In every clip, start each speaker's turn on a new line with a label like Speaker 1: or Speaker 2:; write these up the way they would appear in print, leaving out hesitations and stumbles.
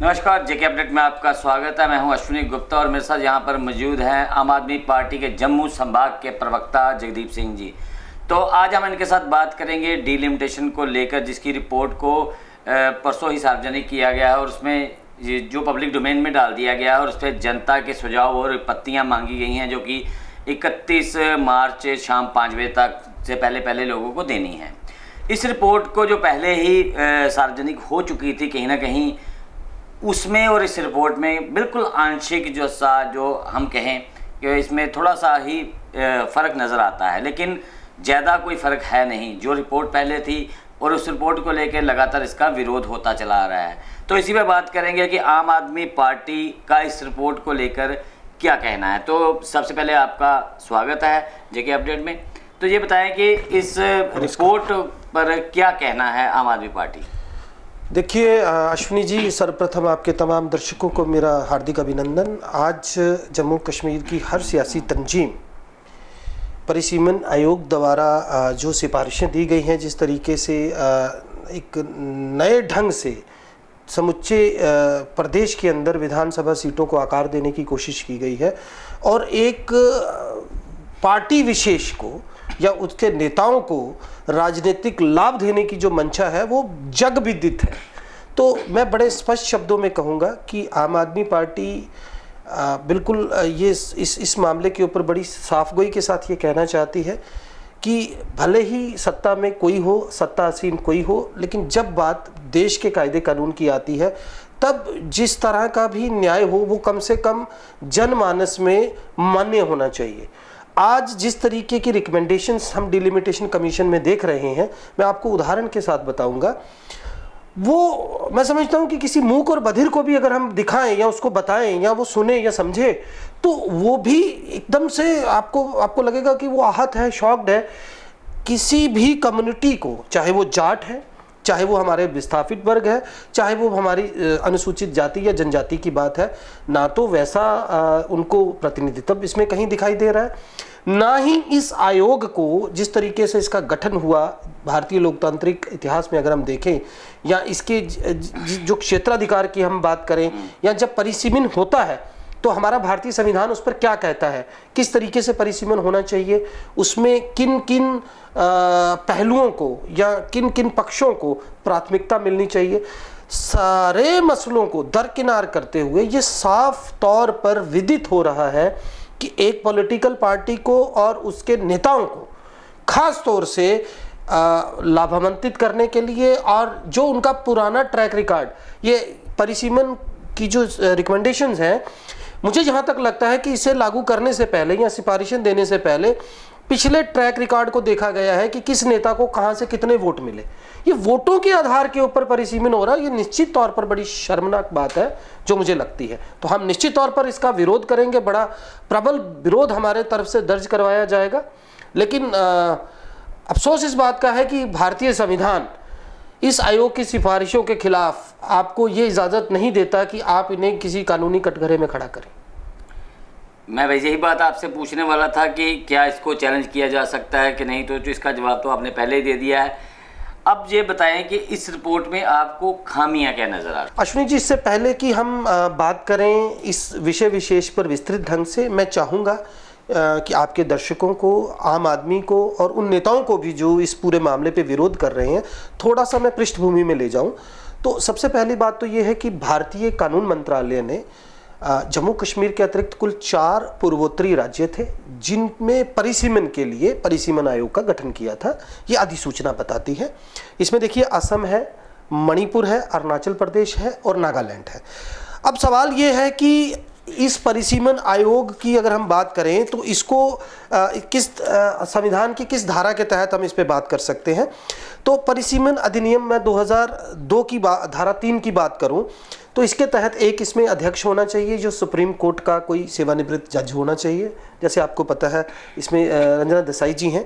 Speaker 1: नमस्कार, जेके अपडेट में आपका स्वागत है। मैं हूं अश्विनी गुप्ता और मेरे साथ यहां पर मौजूद हैं आम आदमी पार्टी के जम्मू संभाग के प्रवक्ता जगदीप सिंह जी। तो आज हम इनके साथ बात करेंगे डिलिमिटेशन को लेकर, जिसकी रिपोर्ट को परसों ही सार्वजनिक किया गया है और उसमें जो पब्लिक डोमेन में डाल दिया गया है और उस पर जनता के सुझाव और आपत्तियाँ मांगी गई हैं, जो कि 31 मार्च शाम 5 बजे तक से पहले लोगों को देनी है। इस रिपोर्ट को जो पहले ही सार्वजनिक हो चुकी थी कहीं ना कहीं, उसमें और इस रिपोर्ट में बिल्कुल आंशिक जो हम कहें कि इसमें थोड़ा सा ही फ़र्क नज़र आता है, लेकिन ज़्यादा कोई फ़र्क है नहीं। जो रिपोर्ट पहले थी और उस रिपोर्ट को लेकर लगातार इसका विरोध होता चला आ रहा है। तो इसी पर बात करेंगे कि आम आदमी पार्टी का इस रिपोर्ट को लेकर क्या कहना है। तो सबसे पहले आपका स्वागत है जेके अपडेट में। तो ये बताएं कि इस रिपोर्ट पर क्या कहना है आम आदमी पार्टी।
Speaker 2: देखिए अश्विनी जी, सर्वप्रथम आपके तमाम दर्शकों को मेरा हार्दिक अभिनंदन। आज जम्मू कश्मीर की हर सियासी तंजीम परिसीमन आयोग द्वारा जो सिफारिशें दी गई हैं, जिस तरीके से एक नए ढंग से समुच्चे प्रदेश के अंदर विधानसभा सीटों को आकार देने की कोशिश की गई है और एक पार्टी विशेष को या उसके नेताओं को राजनीतिक लाभ देने की जो मंशा है वो जग विदित है। तो मैं बड़े स्पष्ट शब्दों में कहूँगा कि आम आदमी पार्टी बिल्कुल ये इस मामले के ऊपर बड़ी साफगोई के साथ ये कहना चाहती है कि भले ही सत्ता में कोई हो, सत्ता आसीन कोई हो, लेकिन जब बात देश के कायदे कानून की आती है तब जिस तरह का भी न्याय हो वो कम से कम जनमानस में मान्य होना चाहिए। आज जिस तरीके की रिकमेंडेशंस हम डिलिमिटेशन कमीशन में देख रहे हैं, मैं आपको उदाहरण के साथ बताऊंगा। वो मैं समझता हूं कि किसी मूक और बधिर को भी अगर हम दिखाएं या उसको बताएं या वो सुने या समझे तो वो भी एकदम से आपको लगेगा कि वो आहत है, शॉक्ड है। किसी भी कम्युनिटी को, चाहे वो जाट है, चाहे वो हमारे विस्थापित वर्ग है, चाहे वो हमारी अनुसूचित जाति या जनजाति की बात है, ना तो वैसा उनको प्रतिनिधित्व इसमें कहीं दिखाई दे रहा है, ना ही इस आयोग को जिस तरीके से इसका गठन हुआ भारतीय लोकतांत्रिक इतिहास में अगर हम देखें या इसके जो क्षेत्राधिकार की हम बात करें या जब परिसीमन होता है तो हमारा भारतीय संविधान उस पर क्या कहता है, किस तरीके से परिसीमन होना चाहिए, उसमें किन किन पहलुओं को या किन किन पक्षों को प्राथमिकता मिलनी चाहिए, सारे मसलों को दरकिनार करते हुए ये साफ तौर पर विदित हो रहा है कि एक पॉलिटिकल पार्टी को और उसके नेताओं को खास तौर से लाभान्वित करने के लिए और जो उनका पुराना ट्रैक रिकॉर्ड, ये परिसीमन की जो रिकमेंडेशंस हैं, मुझे जहाँ तक लगता है कि इसे लागू करने से पहले या सिफारिशें देने से पहले पिछले ट्रैक रिकॉर्ड को देखा गया है कि किस नेता को कहाँ से कितने वोट मिले। ये वोटों के आधार के ऊपर परिसीमन हो रहा है। ये निश्चित तौर पर बड़ी शर्मनाक बात है जो मुझे लगती है। तो हम निश्चित तौर पर इसका विरोध करेंगे, बड़ा प्रबल विरोध हमारे तरफ से दर्ज करवाया जाएगा। लेकिन अफसोस इस बात का है कि भारतीय संविधान इस आयोग की सिफारिशों के खिलाफ आपको ये इजाज़त नहीं देता कि आप इन्हें किसी कानूनी कटघरे में खड़ा करें।
Speaker 1: मैं भाई यही बात आपसे पूछने वाला था कि क्या इसको चैलेंज किया जा सकता है कि नहीं, तो इसका जवाब तो आपने पहले ही दे दिया है। अब ये बताएं कि इस रिपोर्ट में आपको खामियां क्या नजर आ रही?
Speaker 2: अश्विनी जी, इससे पहले कि हम बात करें इस विषय विशेष पर विस्तृत ढंग से, मैं चाहूँगा कि आपके दर्शकों को, आम आदमी को और उन नेताओं को भी जो इस पूरे मामले पे विरोध कर रहे हैं, थोड़ा सा मैं पृष्ठभूमि में ले जाऊं। तो सबसे पहली बात तो ये है कि भारतीय कानून मंत्रालय ने जम्मू कश्मीर के अतिरिक्त कुल 4 पूर्वोत्तरी राज्य थे जिनमें परिसीमन के लिए परिसीमन आयोग का गठन किया था। ये अधिसूचना बताती है। इसमें देखिए असम है, मणिपुर है, अरुणाचल प्रदेश है और नागालैंड है। अब सवाल ये है कि इस परिसीमन आयोग की अगर हम बात करें तो इसको किस संविधान की किस धारा के तहत हम इस पे बात कर सकते हैं। तो परिसीमन अधिनियम में 2002 की धारा 3 की बात करूं तो इसके तहत एक इसमें अध्यक्ष होना चाहिए जो सुप्रीम कोर्ट का कोई सेवानिवृत्त जज होना चाहिए, जैसे आपको पता है इसमें रंजना देसाई जी हैं।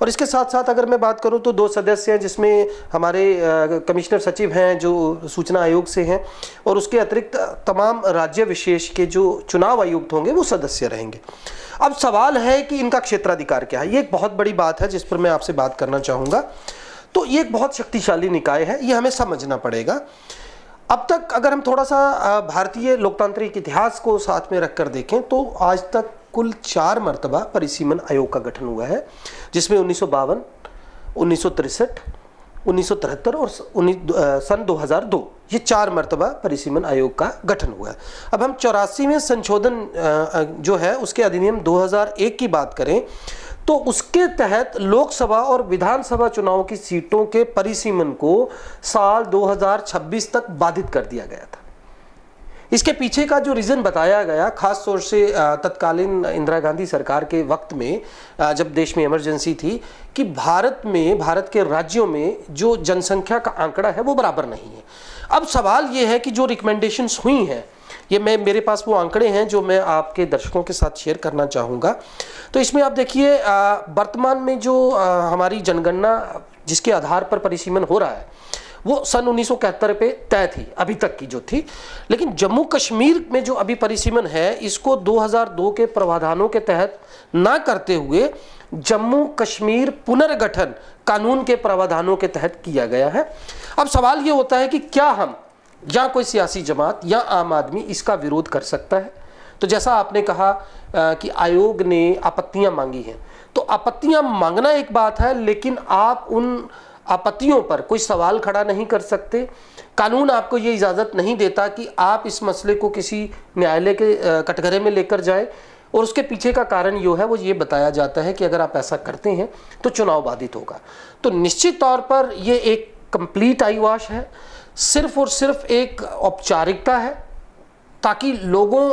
Speaker 2: और इसके साथ साथ अगर मैं बात करूं तो 2 सदस्य हैं जिसमें हमारे कमिश्नर सचिव हैं जो सूचना आयोग से हैं और उसके अतिरिक्त तमाम राज्य विशेष के जो चुनाव आयुक्त होंगे वो सदस्य रहेंगे। अब सवाल है कि इनका क्षेत्राधिकार क्या है। ये एक बहुत बड़ी बात है जिस पर मैं आपसे बात करना चाहूँगा। तो ये एक बहुत शक्तिशाली निकाय है, ये हमें समझना पड़ेगा। अब तक अगर हम थोड़ा सा भारतीय लोकतांत्रिक इतिहास को साथ में रखकर देखें तो आज तक कुल 4 मर्तबा परिसीमन आयोग का गठन हुआ है, जिसमें 1952, 1963, 1973 और सन 2002 ये 4 मर्तबा परिसीमन आयोग का गठन हुआ है। अब हम 84वें संशोधन जो है उसके अधिनियम 2001 की बात करें तो उसके तहत लोकसभा और विधानसभा चुनाव की सीटों के परिसीमन को साल 2026 तक बाधित कर दिया गया था। इसके पीछे का जो रीज़न बताया गया, खास तौर से तत्कालीन इंदिरा गांधी सरकार के वक्त में जब देश में इमरजेंसी थी, कि भारत के राज्यों में जो जनसंख्या का आंकड़ा है वो बराबर नहीं है। अब सवाल ये है कि जो रिकमेंडेशंस हुई हैं, ये मेरे पास वो आंकड़े हैं जो मैं आपके दर्शकों के साथ शेयर करना चाहूँगा। तो इसमें आप देखिए वर्तमान में जो हमारी जनगणना जिसके आधार पर परिसीमन हो रहा है वो सन 1971 पे तय थी, अभी तक की जो थी। लेकिन जम्मू कश्मीर में जो अभी परिसीमन है इसको 2002 के प्रावधानों के तहत ना करते हुए जम्मू कश्मीर पुनर्गठन कानून के प्रावधानों के तहत किया गया है। अब सवाल ये होता है कि क्या हम या कोई सियासी जमात या आम आदमी इसका विरोध कर सकता है? तो जैसा आपने कहा कि आयोग ने आपत्तियां मांगी हैं, तो आपत्तियां मांगना एक बात है, लेकिन आप उन आपत्तियों पर कोई सवाल खड़ा नहीं कर सकते। कानून आपको ये इजाज़त नहीं देता कि आप इस मसले को किसी न्यायालय के कटघरे में लेकर जाएं, और उसके पीछे का कारण जो है वो ये बताया जाता है कि अगर आप ऐसा करते हैं तो चुनाव बाधित होगा। तो निश्चित तौर पर ये एक कंप्लीट आईवाश है, सिर्फ और सिर्फ एक औपचारिकता है ताकि लोगों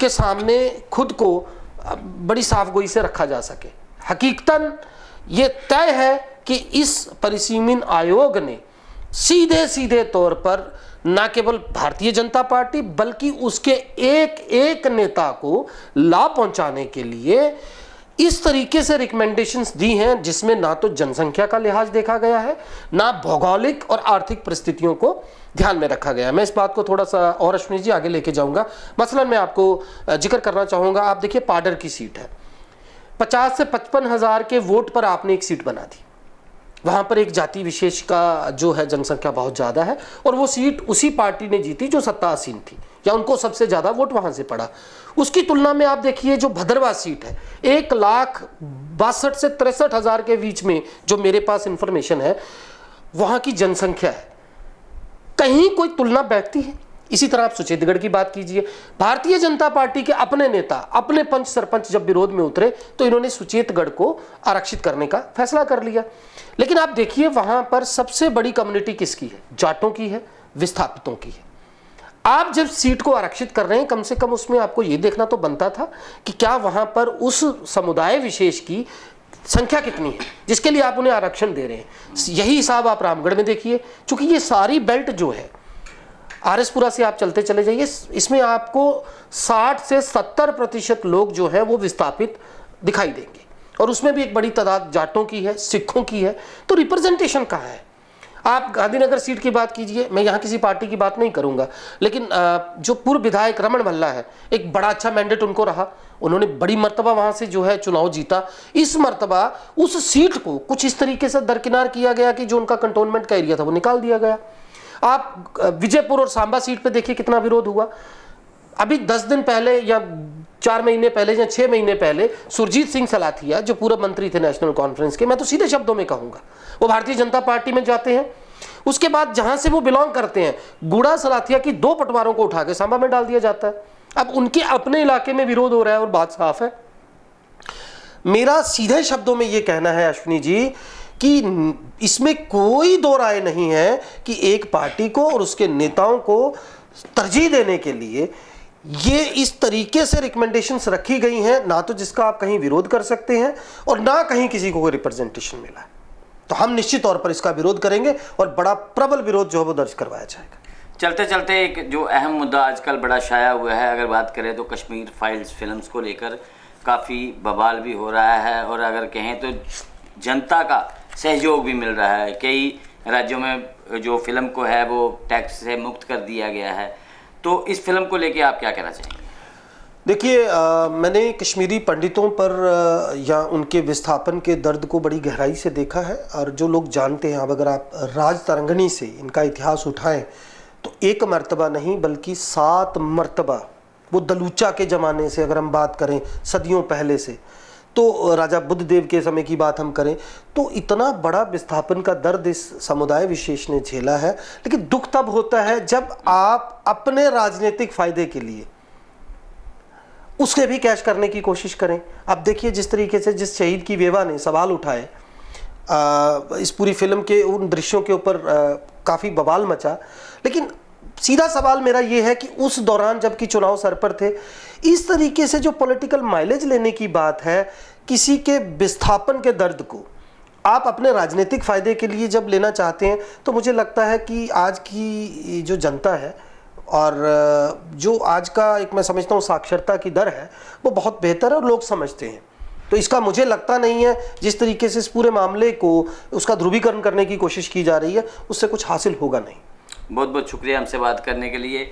Speaker 2: के सामने खुद को बड़ी साफगोई से रखा जा सके। हकीकतन ये तय है कि इस परिसीमन आयोग ने सीधे सीधे तौर पर न केवल भारतीय जनता पार्टी बल्कि उसके एक एक नेता को लाभ पहुंचाने के लिए इस तरीके से रिकमेंडेशंस दी हैं जिसमें ना तो जनसंख्या का लिहाज देखा गया है, ना भौगोलिक और आर्थिक परिस्थितियों को ध्यान में रखा गया है। मैं इस बात को थोड़ा सा और अश्विनी जी आगे लेके जाऊंगा। मसलन मैं आपको जिक्र करना चाहूंगा, आप देखिए पाडर की सीट है, 50 से 55 हज़ार के वोट पर आपने एक सीट बना दी। वहां पर एक जाति विशेष का जो है जनसंख्या बहुत ज्यादा है, और वो सीट उसी पार्टी ने जीती जो सत्ता आसीन थी, या उनको सबसे ज्यादा वोट वहां से पड़ा। उसकी तुलना में आप देखिए जो भद्रवाह सीट है, 1,62,000 से 63,000 के बीच में जो मेरे पास इंफॉर्मेशन है वहां की जनसंख्या है। कहीं कोई तुलना बैठती है? इसी तरह आप सुचेतगढ़ की बात कीजिए, भारतीय जनता पार्टी के अपने नेता, अपने पंच सरपंच जब विरोध में उतरे तो इन्होंने सुचेतगढ़ को आरक्षित करने का फैसला कर लिया। लेकिन आप देखिए वहां पर सबसे बड़ी कम्युनिटी किसकी है? जाटों की है, विस्थापितों की है। आप जब सीट को आरक्षित कर रहे हैं, कम से कम उसमें आपको यह देखना तो बनता था कि क्या वहां पर उस समुदाय विशेष की संख्या कितनी है जिसके लिए आप उन्हें आरक्षण दे रहे हैं। यही हिसाब आप रामगढ़ में देखिए, क्योंकि ये सारी बेल्ट जो है आरएसपुरा से आप चलते चले जाइए, इसमें आपको 60 से 70% लोग जो है वो विस्थापित दिखाई देंगे, और उसमें भी एक बड़ी तादाद जाटों की है, सिखों की है। तो रिप्रेजेंटेशन कहाँ है? आप गांधीनगर सीट की बात कीजिए, मैं यहाँ किसी पार्टी की बात नहीं करूंगा, लेकिन जो पूर्व विधायक रमन भल्ला है, एक बड़ा अच्छा मैंडेट उनको रहा, उन्होंने बड़ी मर्तबा वहां से जो है चुनाव जीता। इस मर्तबा उस सीट को कुछ इस तरीके से दरकिनार किया गया कि जो उनका कंटोनमेंट का एरिया था वो निकाल दिया गया। आप विजयपुर और सांबा सीट पे देखिए कितना विरोध हुआ। अभी 10 दिन पहले या 4 महीने पहले या 6 महीने पहले सुरजीत सिंह सलाथिया जो पूर्व मंत्री थे नेशनल कॉन्फ्रेंस के, मैं तो सीधे शब्दों में कहूंगा, वो भारतीय जनता पार्टी में जाते हैं। उसके बाद जहां से वो बिलोंग करते हैं, गुड़ा सलाथिया की 2 पटवारों को उठा के सांबा में डाल दिया जाता है। अब उनके अपने इलाके में विरोध हो रहा है और बात साफ है। मेरा सीधे शब्दों में ये कहना है अश्विनी जी कि इसमें कोई दो राय नहीं है कि एक पार्टी को और उसके नेताओं को तरजीह देने के लिए ये इस तरीके से रिकमेंडेशंस रखी गई हैं, ना तो जिसका आप कहीं विरोध कर सकते हैं और ना कहीं किसी को कोई रिप्रेजेंटेशन मिला है। तो हम निश्चित तौर पर इसका विरोध करेंगे और बड़ा प्रबल विरोध जो है वो दर्ज करवाया जाएगा।
Speaker 1: चलते चलते एक जो अहम मुद्दा आजकल बड़ा छाया हुआ है, अगर बात करें तो कश्मीर फाइल्स फिल्म्स को लेकर काफ़ी बवाल भी हो रहा है, और अगर कहें तो जनता का सहयोग भी मिल रहा है। कई राज्यों में जो फिल्म को है वो टैक्स से मुक्त कर दिया गया है। तो इस फिल्म को लेके आप क्या कहना चाहेंगे?
Speaker 2: देखिए, मैंने कश्मीरी पंडितों पर या उनके विस्थापन के दर्द को बड़ी गहराई से देखा है, और जो लोग जानते हैं, अब अगर आप राज तरंगनी से इनका इतिहास उठाएं तो एक मर्तबा नहीं बल्कि 7 मर्तबा, वो दलूचा के ज़माने से अगर हम बात करें, सदियों पहले से, तो राजा बुद्धदेव के समय की बात हम करें, तो इतना बड़ा विस्थापन का दर्द इस समुदाय विशेष ने झेला है। लेकिन दुख तब होता है जब आप अपने राजनीतिक फायदे के लिए उसके भी कैश करने की कोशिश करें। अब देखिए जिस तरीके से जिस शहीद की बेवा ने सवाल उठाए, इस पूरी फिल्म के उन दृश्यों के ऊपर काफ़ी बवाल मचा, लेकिन सीधा सवाल मेरा ये है कि उस दौरान जबकि चुनाव सर पर थे, इस तरीके से जो पॉलिटिकल माइलेज लेने की बात है, किसी के विस्थापन के दर्द को आप अपने राजनीतिक फ़ायदे के लिए जब लेना चाहते हैं, तो मुझे लगता है कि आज की जो जनता है और जो आज का एक मैं समझता हूँ साक्षरता की दर है, वो बहुत बेहतर है और लोग समझते हैं। तो इसका मुझे लगता नहीं है जिस तरीके से इस पूरे मामले को उसका ध्रुवीकरण करने की कोशिश की जा रही है, उससे कुछ हासिल होगा नहीं।
Speaker 1: बहुत बहुत शुक्रिया हमसे बात करने के लिए।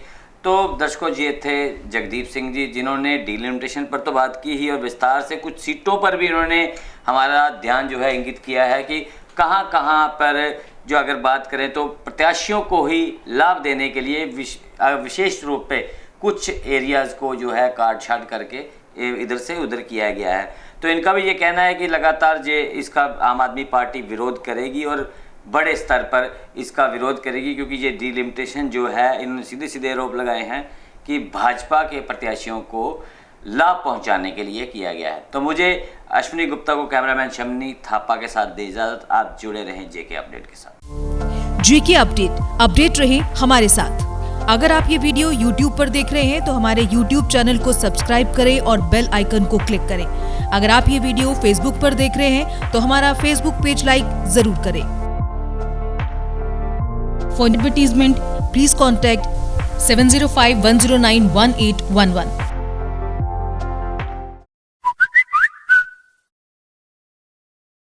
Speaker 1: तो दर्शकों, ये थे जगदीप सिंह जी, जिन्होंने डिलिमिटेशन पर तो बात की ही और विस्तार से कुछ सीटों पर भी इन्होंने हमारा ध्यान जो है इंगित किया है कि कहाँ कहाँ पर जो अगर बात करें तो प्रत्याशियों को ही लाभ देने के लिए विशेष रूप पे कुछ एरियाज़ को जो है काट छाट करके इधर से उधर किया गया है। तो इनका भी ये कहना है कि लगातार ये इसका आम आदमी पार्टी विरोध करेगी और बड़े स्तर पर इसका विरोध करेगी, क्योंकि ये डिलिमिटेशन जो है इन्होंने सीधे सीधे आरोप लगाए हैं कि भाजपा के प्रत्याशियों को लाभ पहुंचाने के लिए किया गया है। तो मुझे अश्विनी गुप्ता को कैमरामैन शमनी थापा के साथ दे इजाजत। आप जुड़े रहें जेके अपडेट के साथ।
Speaker 3: जेके अपडेट रहे हमारे साथ। अगर आप ये वीडियो YouTube पर देख रहे हैं तो हमारे YouTube चैनल को सब्सक्राइब करें और बेल आइकन को क्लिक करें। अगर आप ये वीडियो Facebook पर देख रहे हैं तो हमारा Facebook पेज लाइक जरूर करें। For advertisement, please contact 705-109-1811.